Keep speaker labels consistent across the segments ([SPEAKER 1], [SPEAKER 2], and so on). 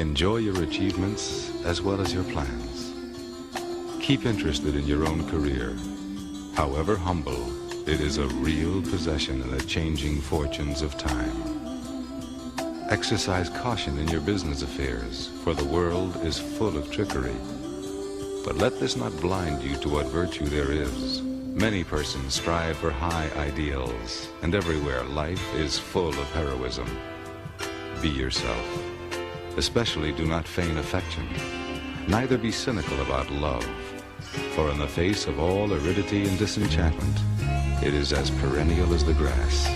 [SPEAKER 1] Enjoy your achievements as well as your plans. Keep interested in your own career. However humble, it is a real possession in the changing fortunes of time. Exercise caution in your business affairs, for the world is full of trickery. But let this not blind you to what virtue there is. Many persons strive for high ideals, and everywhere life is full of heroism. Be yourself. Especially do not feign affection. Neither be cynical about love, for in the face of all aridity and disenchantment, it is as perennial as the grass.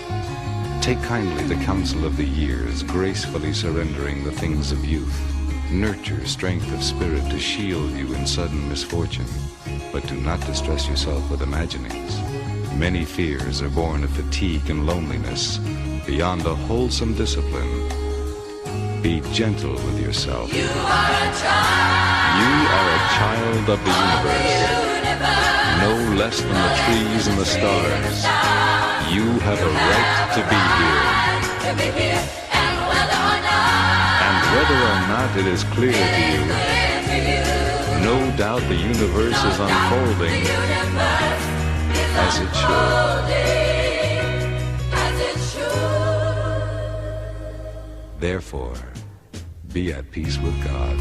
[SPEAKER 1] Take kindly the counsel of the years, gracefully surrendering the things of youth. Nurture strength of spirit to shield you in sudden misfortune, but do not distress yourself with imaginings. Many fears are born of fatigue and loneliness. Beyond a wholesome discipline, be gentle with yourself.
[SPEAKER 2] You are a child.
[SPEAKER 1] You are a child of the universe. No less than the trees and the stars. You have a right to be here. And whether or not it is clear to you, no doubt the universe is unfolding as it should. Therefore, be at peace with God,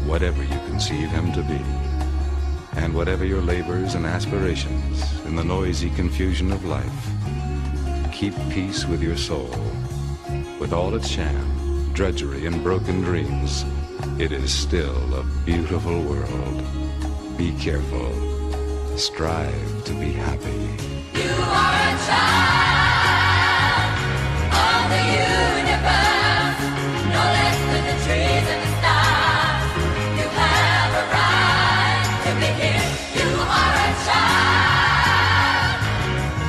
[SPEAKER 1] whatever you conceive Him to be, and whatever your labors and aspirations in the noisy confusion of life. Keep peace with your soul. With all its sham, drudgery, and broken dreams, it is still a beautiful world. Be careful. Strive to be happy.
[SPEAKER 2] You are a child of the universe, no less than the trees and the stars. You have a right to be here. You are a child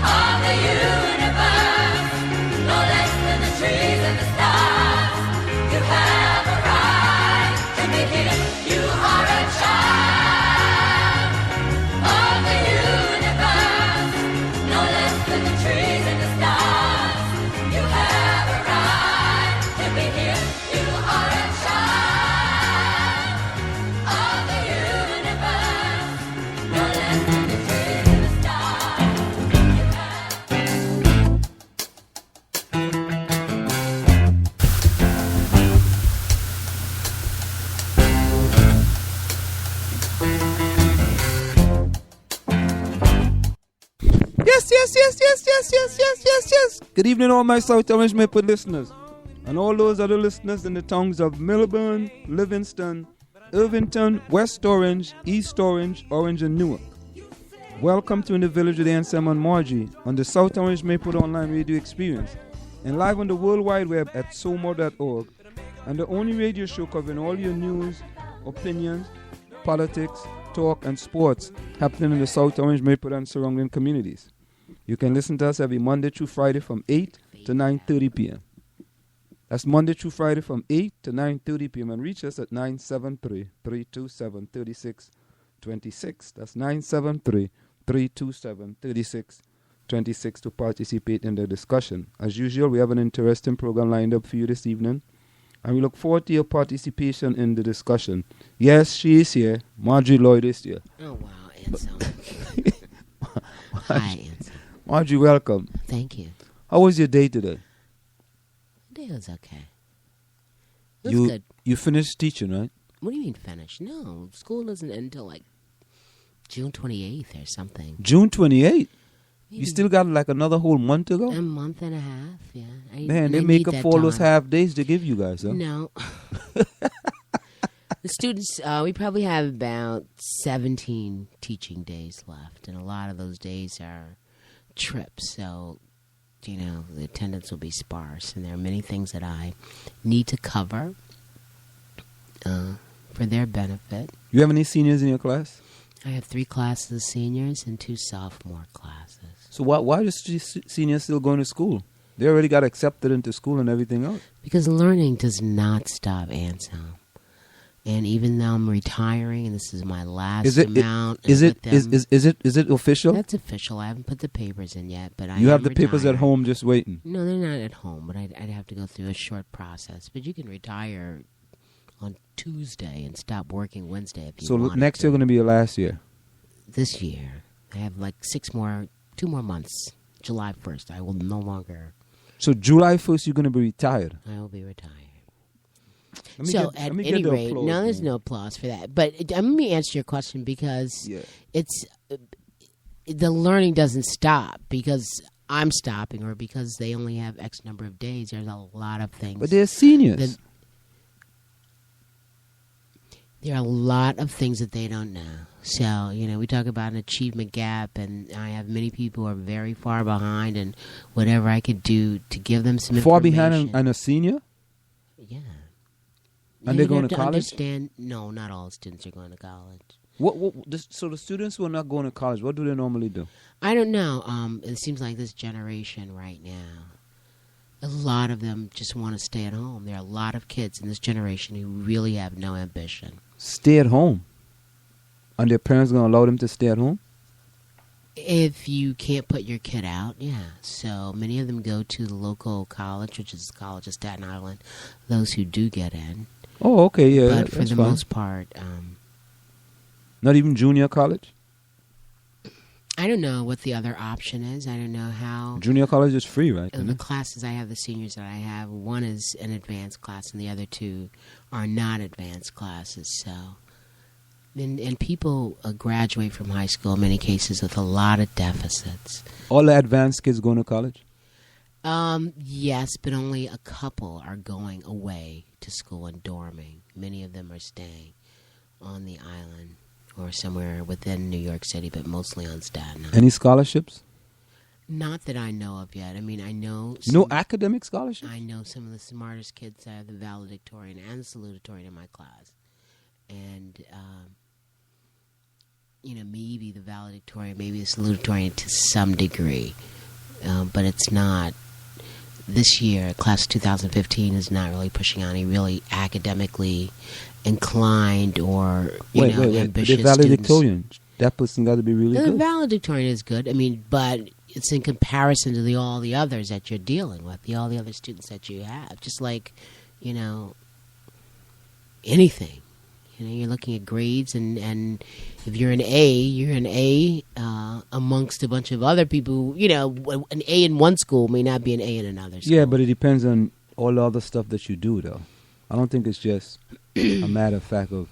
[SPEAKER 2] of the universe, no less than the trees and the stars. You have a right to be here. You are a child of the universe, no less than the trees and the stars. You have a right to be here. You are a child of the universe, no less than the trees and the stars.
[SPEAKER 3] Yes. Good evening, all my South Orange Maple listeners, and all those other listeners in the towns of Millburn, Livingston, Irvington, West Orange, East Orange, Orange, and Newark. Welcome to In the Village with Ansem and Margie on the South Orange Maple Online Radio Experience, and live on the World Wide Web at somo.org, and the only radio show covering all your news, opinions, politics, talk, and sports happening in the South Orange Maple and surrounding communities. You can listen to us every Monday through Friday from 8 to 9:30 p.m. That's Monday through Friday from 8 to 9:30 p.m. and reach us at 973-327-3626. That's 973-327-3626 to participate in the discussion. As usual, we have an interesting program lined up for you this evening, and we look forward to your participation in the discussion. Yes, she is here. Margie Lloyd is here.
[SPEAKER 4] Oh, wow, Ansel. Hi, Ansel.
[SPEAKER 3] Margie, welcome.
[SPEAKER 4] Thank you.
[SPEAKER 3] How was your day today?
[SPEAKER 4] The day was okay. It was good.
[SPEAKER 3] You finished teaching, right?
[SPEAKER 4] What do you mean finish? No, school doesn't end until like June 28th or something.
[SPEAKER 3] June 28th?
[SPEAKER 4] Maybe.
[SPEAKER 3] You still got like another whole month to go?
[SPEAKER 4] A month and a half, yeah.
[SPEAKER 3] Man, they make up all those half days to give you guys, huh?
[SPEAKER 4] No. The students, we probably have about 17 teaching days left, and a lot of those days are trips, so, the attendance will be sparse, and there are many things that I need to cover for their benefit.
[SPEAKER 3] You have any seniors in your class?
[SPEAKER 4] I have 3 classes of seniors and 2 sophomore classes.
[SPEAKER 3] So why is seniors still going to school? They already got accepted into school and everything else.
[SPEAKER 4] Because learning does not stop, Ansel. And even though I'm retiring, and this is my last amount,
[SPEAKER 3] is it official?
[SPEAKER 4] That's official. I haven't put the papers in yet, but
[SPEAKER 3] you have the papers at home just waiting.
[SPEAKER 4] No, they're not at home, but I'd have to go through a short process. But you can retire on Tuesday and stop working Wednesday if you
[SPEAKER 3] So
[SPEAKER 4] wanted
[SPEAKER 3] next
[SPEAKER 4] to.
[SPEAKER 3] year going to be your last year.
[SPEAKER 4] This year, I have like 2 more months. July 1st, I will no longer.
[SPEAKER 3] So July 1st, you're going to be retired.
[SPEAKER 4] I will be retired.
[SPEAKER 3] Let me
[SPEAKER 4] So
[SPEAKER 3] get-
[SPEAKER 4] at
[SPEAKER 3] let me get
[SPEAKER 4] any
[SPEAKER 3] the
[SPEAKER 4] rate,
[SPEAKER 3] applause,
[SPEAKER 4] no, there's
[SPEAKER 3] man.
[SPEAKER 4] no applause for that. But let me answer your question because
[SPEAKER 3] Yeah.
[SPEAKER 4] it's the learning doesn't stop because I'm stopping or because they only have X number of days. There's a lot of things.
[SPEAKER 3] But they're seniors.
[SPEAKER 4] There are a lot of things that they don't know. So, we talk about an achievement gap, and I have many people who are very far behind, and whatever I could do to give them some
[SPEAKER 3] Far
[SPEAKER 4] information.
[SPEAKER 3] behind and a senior?
[SPEAKER 4] Yeah.
[SPEAKER 3] And they're
[SPEAKER 4] You
[SPEAKER 3] going
[SPEAKER 4] have
[SPEAKER 3] to college?
[SPEAKER 4] Understand, no, not all students are going to college.
[SPEAKER 3] So the students who are not going to college, what do they normally do?
[SPEAKER 4] I don't know. It seems like this generation right now, a lot of them just want to stay at home. There are a lot of kids in this generation who really have no ambition.
[SPEAKER 3] Stay at home. And their parents going to allow them to stay at home?
[SPEAKER 4] If you can't put your kid out, yeah. So many of them go to the local college, which is the College of Staten Island, those who do get in.
[SPEAKER 3] Oh, okay, yeah.
[SPEAKER 4] But for
[SPEAKER 3] that's
[SPEAKER 4] the
[SPEAKER 3] fine.
[SPEAKER 4] most part,
[SPEAKER 3] Not even junior college?
[SPEAKER 4] I don't know what the other option is. I don't know how.
[SPEAKER 3] Junior college is free, right?
[SPEAKER 4] The classes I have, the seniors that I have, one is an advanced class and the other two are not advanced classes. So, and people graduate from high school in many cases with a lot of deficits.
[SPEAKER 3] All the advanced kids going to college?
[SPEAKER 4] Yes, but only a couple are going away to school and dorming. Many of them are staying on the island or somewhere within New York City, but mostly on Staten Island.
[SPEAKER 3] Any scholarships?
[SPEAKER 4] Not that I know of yet. I mean, I know
[SPEAKER 3] No academic scholarships?
[SPEAKER 4] I know some of the smartest kids. I have the valedictorian and the salutatorian in my class. And, maybe the valedictorian, maybe the salutatorian to some degree. But it's not. This year, class 2015 is not really pushing on any really academically inclined or,
[SPEAKER 3] Wait.
[SPEAKER 4] ambitious
[SPEAKER 3] The
[SPEAKER 4] students.
[SPEAKER 3] valedictorian, that person got to be really
[SPEAKER 4] The
[SPEAKER 3] good.
[SPEAKER 4] valedictorian is good. I mean, but it's in comparison to all the others that you're dealing with, all the other students that you have. Just like, anything. You're looking at grades, and if you're an A amongst a bunch of other people. An A in one school may not be an A in another school.
[SPEAKER 3] Yeah, but it depends on all the other stuff that you do, though. I don't think it's just a matter of fact of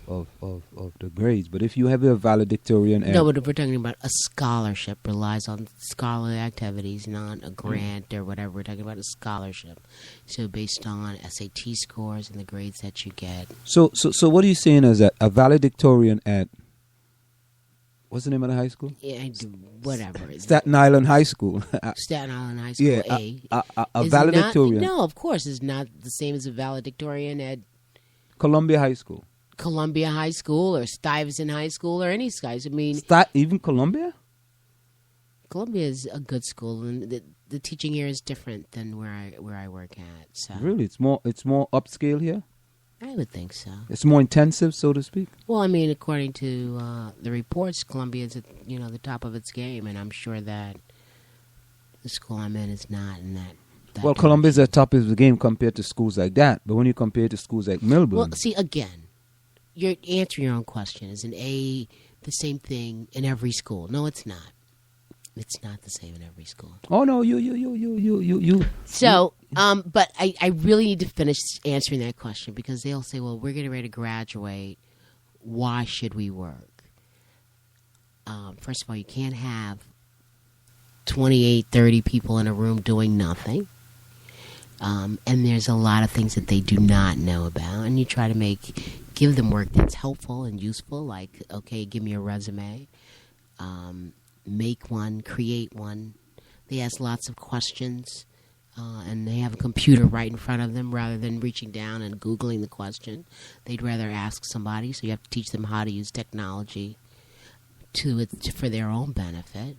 [SPEAKER 3] the grades. But if you have a valedictorian and
[SPEAKER 4] No, but if we're talking about a scholarship, relies on scholarly activities, not a grant or whatever. We're talking about a scholarship. So based on SAT scores and the grades that you get.
[SPEAKER 3] So what are you saying is that a valedictorian at what's the name of the high school?
[SPEAKER 4] Yeah, whatever.
[SPEAKER 3] Staten Island High School.
[SPEAKER 4] Staten Island High School
[SPEAKER 3] Yeah, a
[SPEAKER 4] is
[SPEAKER 3] valedictorian.
[SPEAKER 4] Not, no, of course, is not the same as a valedictorian at
[SPEAKER 3] Columbia High School.
[SPEAKER 4] Columbia High School or Stuyvesant High School or any guys. I mean,
[SPEAKER 3] Even Columbia?
[SPEAKER 4] Columbia is a good school, and the teaching here is different than where I work at. So
[SPEAKER 3] Really, it's more upscale here.
[SPEAKER 4] I would think so.
[SPEAKER 3] It's more intensive, so to speak.
[SPEAKER 4] Well, I mean, according to the reports, Columbia is at the top of its game, and I'm sure that the school I'm in is not in that.
[SPEAKER 3] Well, Columbia is at top of the game compared to schools like that. But when you compare it to schools like Melbourne,
[SPEAKER 4] Well, see, again, you're answering your own question. Is an A the same thing in every school? No, it's not. It's not the same in every school.
[SPEAKER 3] oh no, you.
[SPEAKER 4] So, but I really need to finish answering that question because they'll say, well, we're getting ready to graduate. Why should we work? First of all, you can't have 28, 30 people in a room doing nothing. And there's a lot of things that they do not know about. And you try to give them work that's helpful and useful, like, okay, give me a resume. Make one, create one. They ask lots of questions, and they have a computer right in front of them rather than reaching down and Googling the question. They'd rather ask somebody, so you have to teach them how to use technology for their own benefit.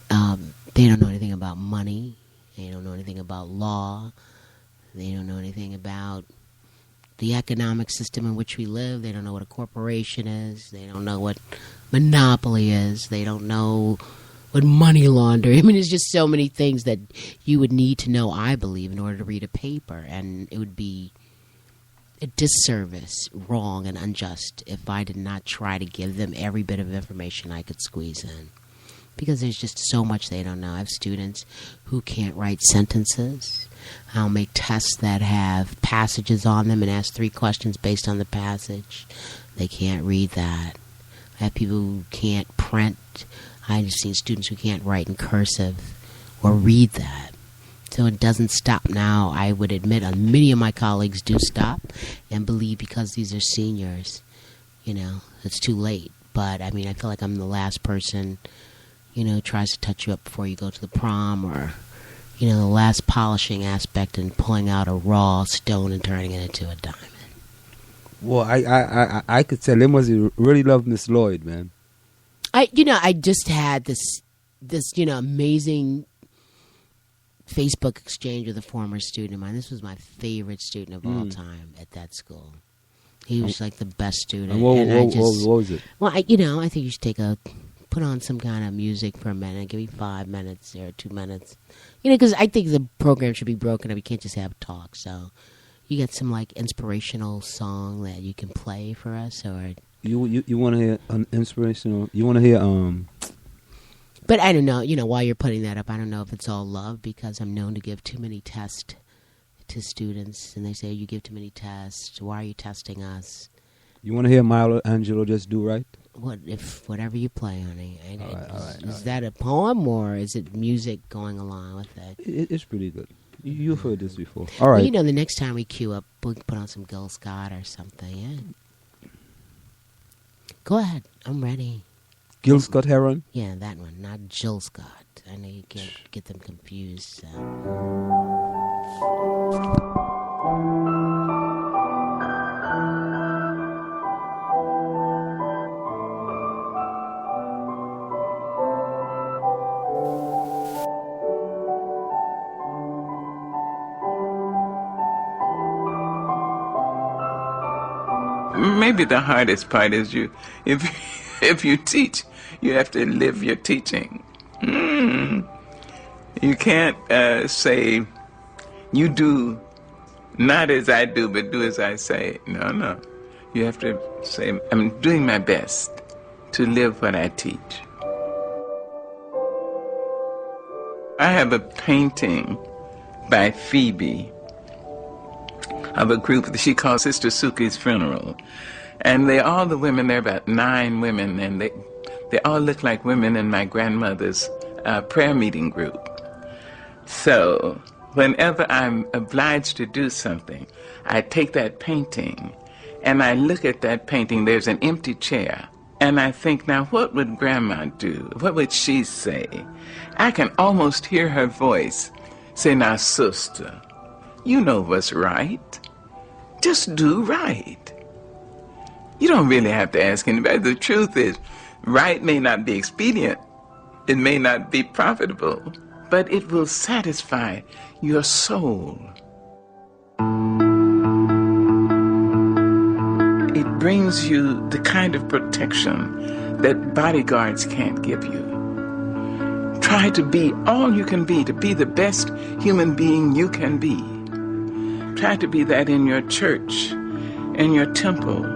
[SPEAKER 4] They don't know anything about money. They don't know anything about law. They don't know anything about the economic system in which we live. They don't know what a corporation is. They don't know what monopoly is. They don't know what money laundering. I mean, there's just so many things that you would need to know, I believe, in order to read a paper. And it would be a disservice, wrong, and unjust if I did not try to give them every bit of information I could squeeze in. Because there's just so much they don't know. I have students who can't write sentences. I'll make tests that have passages on them and ask 3 questions based on the passage. They can't read that. I have people who can't print. I've seen students who can't write in cursive or read that. So it doesn't stop now. I would admit many of my colleagues do stop and believe because these are seniors, it's too late. But, I mean, I feel like I'm the last person, tries to touch you up before you go to the prom, or, the last polishing aspect and pulling out a raw stone and turning it into a diamond.
[SPEAKER 3] Well, I could tell they must really love Miss Lloyd, man.
[SPEAKER 4] I just had this amazing Facebook exchange with a former student of mine. This was my favorite student of all time at that school. He was like the best student.
[SPEAKER 3] And what was it?
[SPEAKER 4] Well, I think you should put on some kind of music for a minute. Give me 5 minutes or 2 minutes. Because I think the program should be broken up. You can't just have talk. So you got some inspirational song that you can play for us, or
[SPEAKER 3] you want to hear an inspirational? You want to hear
[SPEAKER 4] But I don't know, while you're putting that up, I don't know if it's all love, because I'm known to give too many tests to students, and they say, you give too many tests, why are you testing us?
[SPEAKER 3] You want to hear Maya Angelou, Just Do Right?
[SPEAKER 4] Whatever you play, honey. Is that a poem, or is it music going along with it?
[SPEAKER 3] It's pretty good. You've heard this before. All right.
[SPEAKER 4] Well, the next time we queue up, we can put on some Gil Scott or something, yeah? Go ahead, I'm ready.
[SPEAKER 3] Gil Scott Heron?
[SPEAKER 4] Yeah, that one, not Jill Scott. I know you can't get them confused. So.
[SPEAKER 5] Maybe the hardest part is if you teach, you have to live your teaching. You can't say, you do not as I do, but do as I say. No. You have to say, I'm doing my best to live what I teach. I have a painting by Phoebe of a group that she calls Sister Suki's Funeral. And all the women, there are about 9 women, and they all look like women in my grandmother's prayer meeting group. So whenever I'm obliged to do something, I take that painting and I look at that painting. There's an empty chair. And I think, now what would Grandma do? What would she say? I can almost hear her voice say, now, sister, you know what's right. Just do right. You don't really have to ask anybody. The truth is, right may not be expedient. It may not be profitable, but it will satisfy your soul. It brings you the kind of protection that bodyguards can't give you. Try to be all you can be, to be the best human being you can be. Try to be that in your church, in your temple.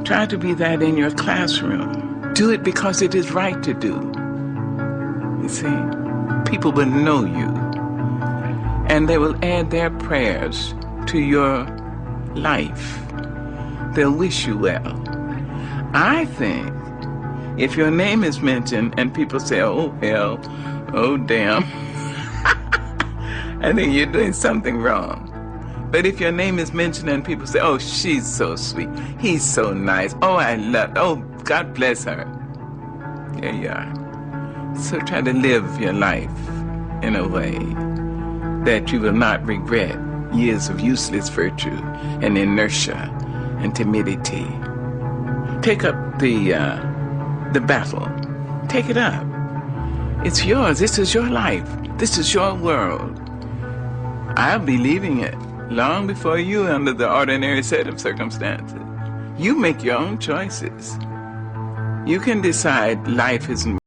[SPEAKER 5] Try to be that in your classroom. Do it because it is right to do. You see, people will know you, and they will add their prayers to your life. They'll wish you well. I think if your name is mentioned and people say, oh, hell, oh, damn, I think you're doing something wrong. But if your name is mentioned and people say, oh, she's so sweet, he's so nice, oh, I love, oh, God bless her. There you are. So try to live your life in a way that you will not regret years of useless virtue and inertia and timidity. Take up the battle. Take it up. It's yours. This is your life. This is your world. I'll be leaving it long before you under the ordinary set of circumstances. You make your own choices. You can decide life isn't